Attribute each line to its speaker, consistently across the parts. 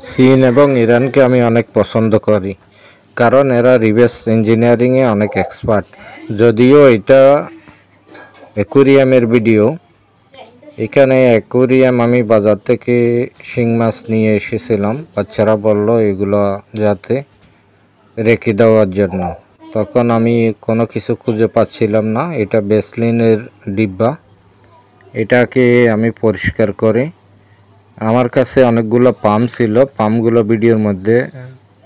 Speaker 1: চীন এবং ইরানকে আমি অনেক পছন্দ করি, কারণ এরা রিভার্স ইঞ্জিনিয়ারিংয়ে অনেক এক্সপার্ট। যদিও এটা অ্যাকুরিয়ামের ভিডিও, এখানে অ্যাকুরিয়াম আমি বাজার থেকে শিং মাছ নিয়ে এসেছিলাম। বাচ্চারা বলল এগুলো যাতে রেখে দেওয়ার জন্য, তখন আমি কোনো কিছু খুঁজে পাচ্ছিলাম না। এটা ভ্যাসলিনের ডিব্বা, এটাকে আমি পরিষ্কার করে, আমার কাছে অনেকগুলো পাম্প ছিল, পাম্পগুলো ভিডিওর মধ্যে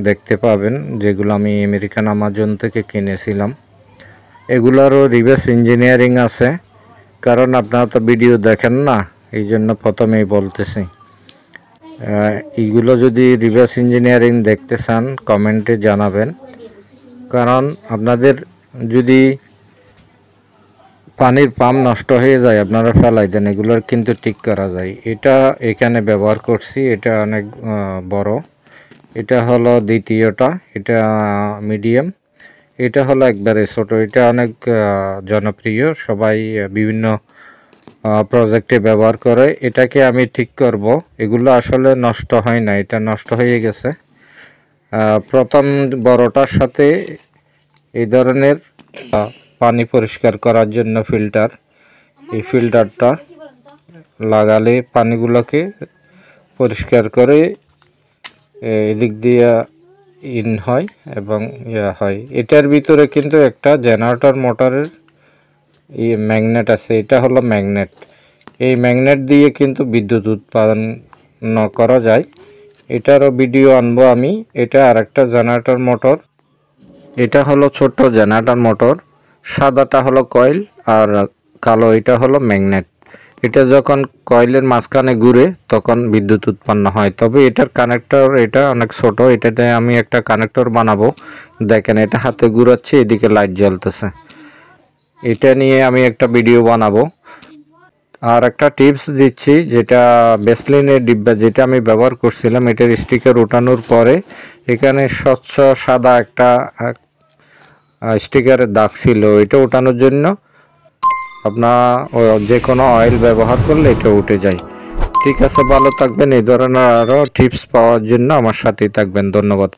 Speaker 1: দেখতে পাবেন, যেগুলো আমি আমেরিকান আমাজন থেকে কিনেছিলাম। এগুলোরও রিভার্স ইঞ্জিনিয়ারিং আছে, কারণ আপনারা তো ভিডিও দেখেন না, এই জন্য প্রথমেই বলতেছি। এইগুলো যদি রিভার্স ইঞ্জিনিয়ারিং দেখতে চান কমেন্টে জানাবেন, কারণ আপনাদের যদি পানির পাম্প নষ্ট হয়ে যায় আপনারা ফেলাই দেন, এগুলোর কিন্তু ঠিক করা যায়। এটা এখানে ব্যবহার করছি, এটা অনেক বড়। এটা হলো দ্বিতীয়টা, এটা মিডিয়াম, এটা হলো একবারে ছোট। এটা অনেক জনপ্রিয়, সবাই বিভিন্ন প্রজেক্টে ব্যবহার করে। এটাকে আমি ঠিক করব। এগুলো আসলে নষ্ট হয় না, এটা নষ্ট হয়ে গেছে। প্রথম বড়টার সাথে এই ধরনের পানি পরিষ্কার করার জন্য ফিল্টার, এই ফিল্টারটা লাগালে পানিগুলোকে পরিষ্কার করে এদিক দিয়ে ইন হয় এবং ইয়া হয়। এটার ভিতরে কিন্তু একটা জেনারেটর মোটরের ম্যাগনেট আছে, এটা হলো ম্যাগনেট। এই ম্যাগনেট দিয়ে কিন্তু বিদ্যুৎ উৎপাদন করা যায়। এটারও ভিডিও আনবো আমি। এটা আরেকটা জেনারেটর মোটর, এটা হলো ছোট্ট জেনারেটর মোটর। সাদাটা হলো কয়েল আর কালো এটা হলো ম্যাগনেট। এটা যখন কয়েলের মাঝখানে ঘুরে তখন বিদ্যুৎ উৎপন্ন হয়। তবে এটার কানেক্টর এটা অনেক ছোট, এটাতে আমি একটা কানেক্টর বানাবো। দেখেন এটা হাতে ঘুরাচ্ছি, এদিকে লাইট জ্বলতেছে। এটা নিয়ে আমি একটা ভিডিও বানাবো। আর একটা টিপস দিচ্ছি, যেটা ভ্যাসলিনের ডিব্বা যেটা আমি ব্যবহার করছিলাম, এটার স্টিকার ওঠানোর পরে এখানে স্বচ্ছ সাদা একটা স্টিকারের দাগ ছিল। এটা ওঠানোর জন্য আপনার যে কোনো অয়েল ব্যবহার করলে এটা উঠে যায়। ঠিক আছে, ভালো থাকবেন। এই ধরনের আরও টিপস পাওয়ার জন্য আমার সাথেই থাকবেন। ধন্যবাদ।